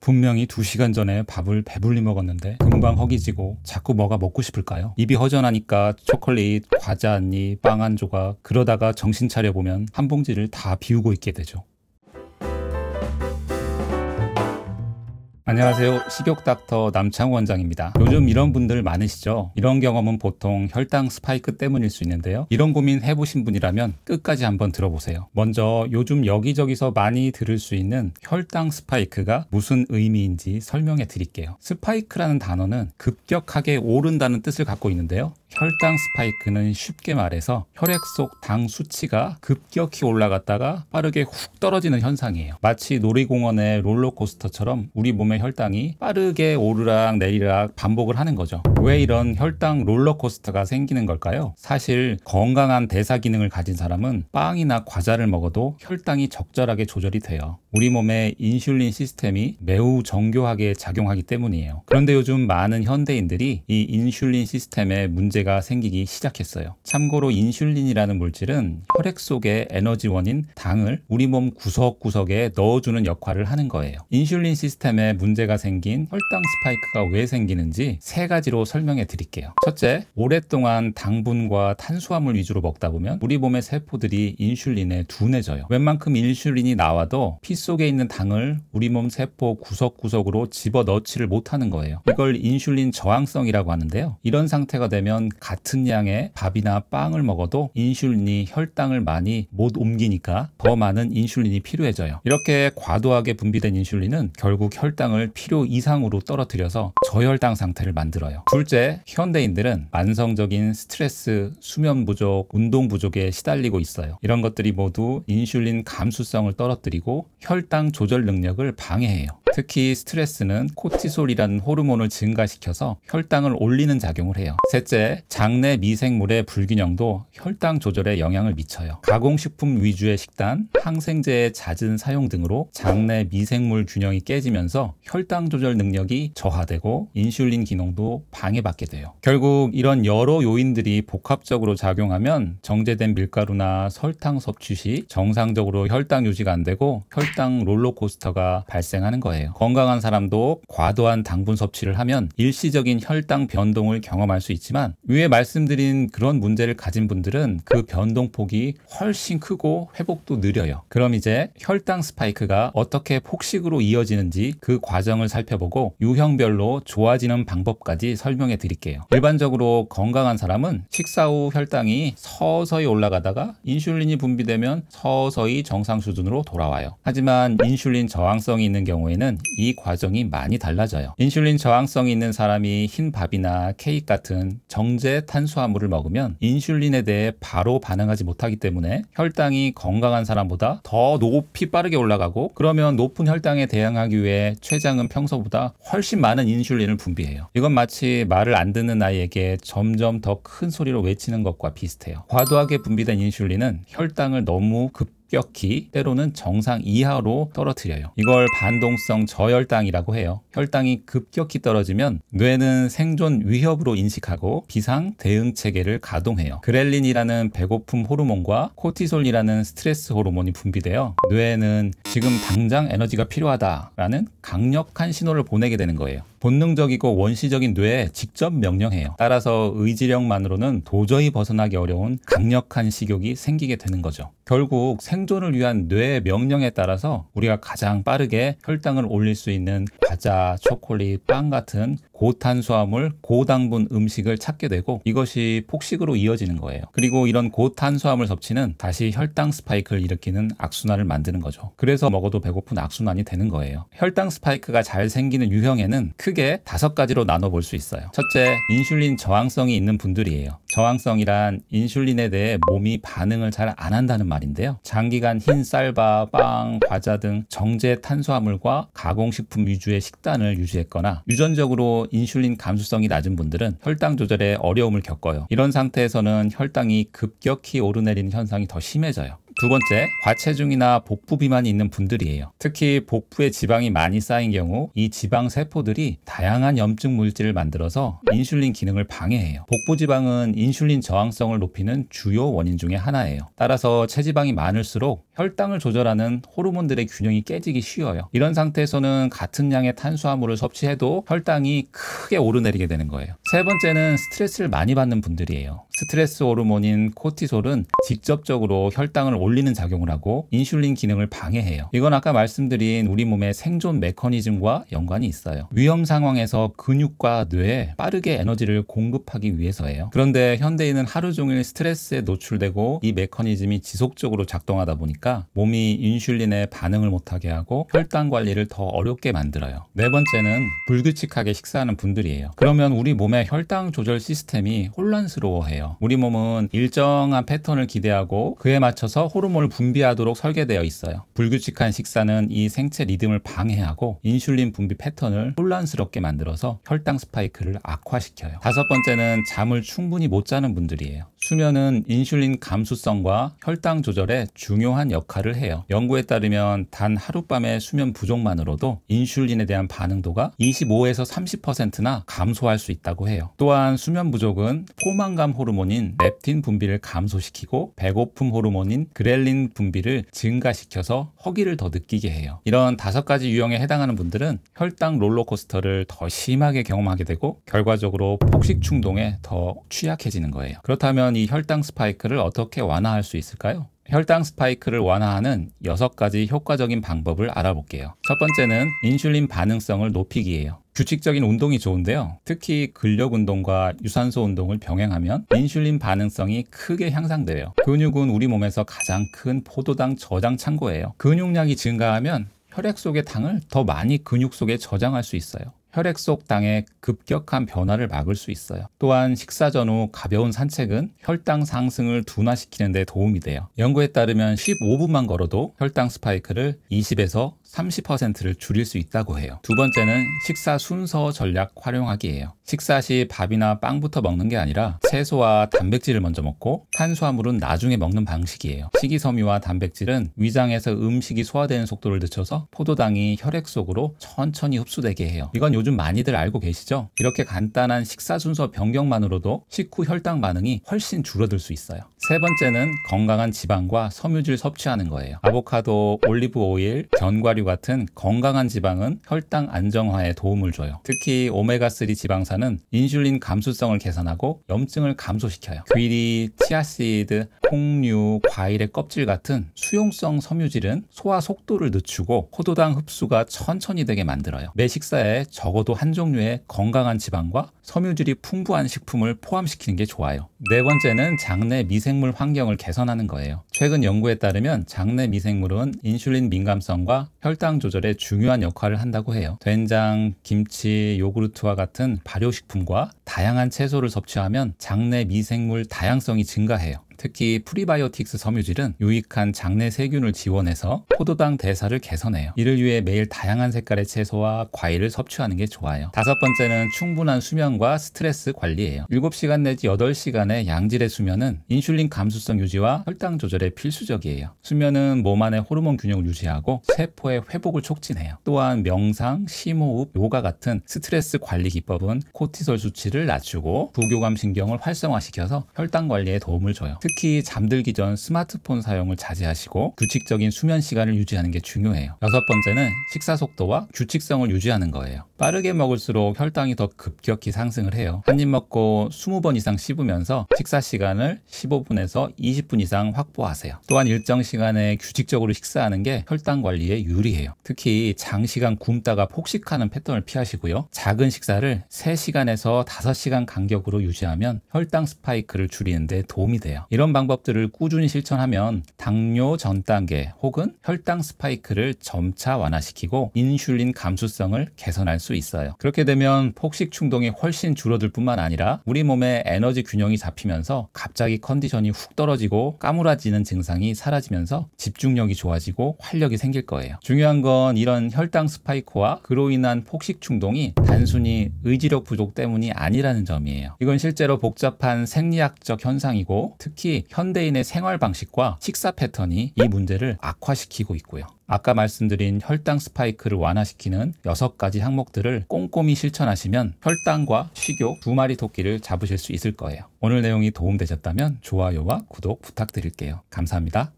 분명히 2시간 전에 밥을 배불리 먹었는데 금방 허기지고 자꾸 뭐가 먹고 싶을까요? 입이 허전하니까 초콜릿, 과자 한 입, 빵 한 조각, 그러다가 정신 차려보면 한 봉지를 다 비우고 있게 되죠. 안녕하세요. 식욕닥터 남창우 원장입니다. 요즘 이런 분들 많으시죠? 이런 경험은 보통 혈당 스파이크 때문일 수 있는데요. 이런 고민 해보신 분이라면 끝까지 한번 들어보세요. 먼저 요즘 여기저기서 많이 들을 수 있는 혈당 스파이크가 무슨 의미인지 설명해 드릴게요. 스파이크라는 단어는 급격하게 오른다는 뜻을 갖고 있는데요. 혈당 스파이크는 쉽게 말해서 혈액 속 당 수치가 급격히 올라갔다가 빠르게 훅 떨어지는 현상이에요. 마치 놀이공원의 롤러코스터처럼 우리 몸의 혈당이 빠르게 오르락 내리락 반복을 하는 거죠. 왜 이런 혈당 롤러코스터가 생기는 걸까요? 사실 건강한 대사 기능을 가진 사람은 빵이나 과자를 먹어도 혈당이 적절하게 조절이 돼요. 우리 몸의 인슐린 시스템이 매우 정교하게 작용하기 때문이에요. 그런데 요즘 많은 현대인들이 이 인슐린 시스템에 문제가 생기기 시작했어요. 참고로 인슐린이라는 물질은 혈액 속의 에너지원인 당을 우리 몸 구석구석에 넣어주는 역할을 하는 거예요. 인슐린 시스템에 문제가 생긴 혈당 스파이크가 왜 생기는지 3가지로 설명해 드릴게요. 첫째, 오랫동안 당분과 탄수화물 위주로 먹다 보면 우리 몸의 세포들이 인슐린에 둔해져요. 웬만큼 인슐린이 나와도 피 속에 있는 당을 우리 몸 세포 구석구석으로 집어넣지를 못하는 거예요. 이걸 인슐린 저항성이라고 하는데요. 이런 상태가 되면 같은 양의 밥이나 빵을 먹어도 인슐린이 혈당을 많이 못 옮기니까 더 많은 인슐린이 필요해져요. 이렇게 과도하게 분비된 인슐린은 결국 혈당을 필요 이상으로 떨어뜨려서 저혈당 상태를 만들어요. 둘째, 현대인들은 만성적인 스트레스, 수면 부족, 운동 부족에 시달리고 있어요. 이런 것들이 모두 인슐린 감수성을 떨어뜨리고 혈당 조절 능력을 방해해요. 특히 스트레스는 코티솔이라는 호르몬을 증가시켜서 혈당을 올리는 작용을 해요. 셋째, 장내 미생물의 불균형도 혈당 조절에 영향을 미쳐요. 가공식품 위주의 식단, 항생제의 잦은 사용 등으로 장내 미생물 균형이 깨지면서 혈당 조절 능력이 저하되고 인슐린 기능도 방해받게 돼요. 결국 이런 여러 요인들이 복합적으로 작용하면 정제된 밀가루나 설탕 섭취 시 정상적으로 혈당 유지가 안 되고 혈당 롤러코스터가 발생하는 거예요. 건강한 사람도 과도한 당분 섭취를 하면 일시적인 혈당 변동을 경험할 수 있지만 위에 말씀드린 그런 문제를 가진 분들은 그 변동폭이 훨씬 크고 회복도 느려요. 그럼 이제 혈당 스파이크가 어떻게 폭식으로 이어지는지 그 과정을 살펴보고 유형별로 좋아지는 방법까지 설명해 드릴게요. 일반적으로 건강한 사람은 식사 후 혈당이 서서히 올라가다가 인슐린이 분비되면 서서히 정상 수준으로 돌아와요. 하지만 인슐린 저항성이 있는 경우에는 이 과정이 많이 달라져요. 인슐린 저항성이 있는 사람이 흰 밥이나 케이크 같은 정제 탄수화물을 먹으면 인슐린에 대해 바로 반응하지 못하기 때문에 혈당이 건강한 사람보다 더 높이 빠르게 올라가고, 그러면 높은 혈당에 대응하기 위해 췌장은 평소보다 훨씬 많은 인슐린을 분비해요. 이건 마치 말을 안 듣는 아이에게 점점 더 큰 소리로 외치는 것과 비슷해요. 과도하게 분비된 인슐린은 혈당을 너무 급격히 때로는 정상 이하로 떨어뜨려요. 이걸 반동성 저혈당이라고 해요. 혈당이 급격히 떨어지면 뇌는 생존 위협으로 인식하고 비상 대응 체계를 가동해요. 그렐린이라는 배고픔 호르몬과 코티솔이라는 스트레스 호르몬이 분비되어 뇌는 지금 당장 에너지가 필요하다라는 강력한 신호를 보내게 되는 거예요. 본능적이고 원시적인 뇌에 직접 명령해요. 따라서 의지력만으로는 도저히 벗어나기 어려운 강력한 식욕이 생기게 되는 거죠. 결국 생존을 위한 뇌의 명령에 따라서 우리가 가장 빠르게 혈당을 올릴 수 있는 과자, 초콜릿, 빵 같은 고탄수화물, 고당분 음식을 찾게 되고 이것이 폭식으로 이어지는 거예요. 그리고 이런 고탄수화물 섭취는 다시 혈당 스파이크를 일으키는 악순환을 만드는 거죠. 그래서 먹어도 배고픈 악순환이 되는 거예요. 혈당 스파이크가 잘 생기는 유형에는 크게 5가지로 나눠볼 수 있어요. 첫째, 인슐린 저항성이 있는 분들이에요. 저항성이란 인슐린에 대해 몸이 반응을 잘 안 한다는 말인데요. 장기간 흰 쌀밥, 빵, 과자 등 정제 탄수화물과 가공식품 위주의 식단을 유지했거나 유전적으로 인슐린 감수성이 낮은 분들은 혈당 조절에 어려움을 겪어요. 이런 상태에서는 혈당이 급격히 오르내리는 현상이 더 심해져요. 두 번째, 과체중이나 복부 비만이 있는 분들이에요. 특히 복부에 지방이 많이 쌓인 경우 이 지방 세포들이 다양한 염증 물질을 만들어서 인슐린 기능을 방해해요. 복부 지방은 인슐린 저항성을 높이는 주요 원인 중에 하나예요. 따라서 체지방이 많을수록 혈당을 조절하는 호르몬들의 균형이 깨지기 쉬워요. 이런 상태에서는 같은 양의 탄수화물을 섭취해도 혈당이 크게 오르내리게 되는 거예요. 세 번째는 스트레스를 많이 받는 분들이에요. 스트레스 호르몬인 코티솔은 직접적으로 혈당을 올리는 작용을 하고 인슐린 기능을 방해해요. 이건 아까 말씀드린 우리 몸의 생존 메커니즘과 연관이 있어요. 위험 상황에서 근육과 뇌에 빠르게 에너지를 공급하기 위해서예요. 그런데 현대인은 하루 종일 스트레스에 노출되고 이 메커니즘이 지속적으로 작동하다 보니까 몸이 인슐린에 반응을 못하게 하고 혈당 관리를 더 어렵게 만들어요. 네 번째는 불규칙하게 식사하는 분들이에요. 그러면 우리 몸의 혈당 조절 시스템이 혼란스러워해요. 우리 몸은 일정한 패턴을 기대하고 그에 맞춰서 호르몬을 분비하도록 설계되어 있어요. 불규칙한 식사는 이 생체 리듬을 방해하고 인슐린 분비 패턴을 혼란스럽게 만들어서 혈당 스파이크를 악화시켜요. 다섯 번째는 잠을 충분히 못 자는 분들이에요. 수면은 인슐린 감수성과 혈당 조절에 중요한 역할을 해요. 연구에 따르면 단 하룻밤의 수면 부족만으로도 인슐린에 대한 반응도가 25에서 30%나 감소할 수 있다고 해요. 또한 수면 부족은 포만감 호르몬인 렙틴 분비를 감소시키고 배고픔 호르몬인 그렐린 분비를 증가시켜서 허기를 더 느끼게 해요. 이런 5가지 유형에 해당하는 분들은 혈당 롤러코스터를 더 심하게 경험하게 되고 결과적으로 폭식 충동에 더 취약해지는 거예요. 그렇다면 이 혈당 스파이크를 어떻게 완화할 수 있을까요? 혈당 스파이크를 완화하는 6가지 효과적인 방법을 알아볼게요. 첫 번째는 인슐린 반응성을 높이기예요. 규칙적인 운동이 좋은데요. 특히 근력 운동과 유산소 운동을 병행하면 인슐린 반응성이 크게 향상돼요. 근육은 우리 몸에서 가장 큰 포도당 저장 창고예요. 근육량이 증가하면 혈액 속의 당을 더 많이 근육 속에 저장할 수 있어요. 혈액 속 당의 급격한 변화를 막을 수 있어요. 또한 식사 전후 가벼운 산책은 혈당 상승을 둔화시키는 데 도움이 돼요. 연구에 따르면 15분만 걸어도 혈당 스파이크를 20에서 30%를 줄일 수 있다고 해요. 두 번째는 식사 순서 전략 활용하기예요. 식사 시 밥이나 빵부터 먹는 게 아니라 채소와 단백질을 먼저 먹고 탄수화물은 나중에 먹는 방식이에요. 식이섬유와 단백질은 위장에서 음식이 소화되는 속도를 늦춰서 포도당이 혈액 속으로 천천히 흡수되게 해요. 이건 요즘 많이들 알고 계시죠? 이렇게 간단한 식사 순서 변경만으로도 식후 혈당 반응이 훨씬 줄어들 수 있어요. 세 번째는 건강한 지방과 섬유질 섭취하는 거예요. 아보카도, 올리브 오일, 견과류 같은 건강한 지방은 혈당 안정화에 도움을 줘요. 특히 오메가3 지방산은 인슐린 감수성을 개선하고 염증을 감소시켜요. 귀리, 치아씨드, 콩류, 과일의 껍질 같은 수용성 섬유질은 소화 속도를 늦추고 포도당 흡수가 천천히 되게 만들어요. 매 식사에 적어도 한 종류의 건강한 지방과 섬유질이 풍부한 식품을 포함시키는 게 좋아요. 네 번째는 장내 미생물 환경을 개선하는 거예요. 최근 연구에 따르면 장내 미생물은 인슐린 민감성과 혈당 조절에 중요한 역할을 한다고 해요. 된장, 김치, 요구르트와 같은 발효식품과 다양한 채소를 섭취하면 장내 미생물 다양성이 증가해요. 특히 프리바이오틱스 섬유질은 유익한 장내 세균을 지원해서 포도당 대사를 개선해요. 이를 위해 매일 다양한 색깔의 채소와 과일을 섭취하는 게 좋아요. 다섯 번째는 충분한 수면과 스트레스 관리예요. 7시간 내지 8시간의 양질의 수면은 인슐린 감수성 유지와 혈당 조절에 필수적이에요. 수면은 몸 안의 호르몬 균형을 유지하고 세포의 회복을 촉진해요. 또한 명상, 심호흡, 요가 같은 스트레스 관리 기법은 코티솔 수치를 낮추고 부교감 신경을 활성화시켜서 혈당 관리에 도움을 줘요. 특히 잠들기 전 스마트폰 사용을 자제하시고 규칙적인 수면 시간을 유지하는 게 중요해요. 여섯 번째는 식사 속도와 규칙성을 유지하는 거예요. 빠르게 먹을수록 혈당이 더 급격히 상승을 해요. 한 입 먹고 20번 이상 씹으면서 식사 시간을 15분에서 20분 이상 확보하세요. 또한 일정 시간에 규칙적으로 식사하는 게 혈당 관리에 유리해요. 특히 장시간 굶다가 폭식하는 패턴을 피하시고요. 작은 식사를 3시간에서 5시간 간격으로 유지하면 혈당 스파이크를 줄이는 데 도움이 돼요. 이런 방법들을 꾸준히 실천하면 당뇨 전 단계 혹은 혈당 스파이크를 점차 완화시키고 인슐린 감수성을 개선할 수 있어요. 그렇게 되면 폭식 충동이 훨씬 줄어들 뿐만 아니라 우리 몸의 에너지 균형이 잡히면서 갑자기 컨디션이 훅 떨어지고 까무라지는 증상이 사라지면서 집중력이 좋아지고 활력이 생길 거예요. 중요한 건 이런 혈당 스파이크와 그로 인한 폭식 충동이 단순히 의지력 부족 때문이 아니라는 점이에요. 이건 실제로 복잡한 생리학적 현상이고 특히 특히 현대인의 생활 방식과 식사 패턴이 이 문제를 악화시키고 있고요. 아까 말씀드린 혈당 스파이크를 완화시키는 6가지 항목들을 꼼꼼히 실천하시면 혈당과 식욕 2마리 토끼를 잡으실 수 있을 거예요. 오늘 내용이 도움되셨다면 좋아요와 구독 부탁드릴게요. 감사합니다.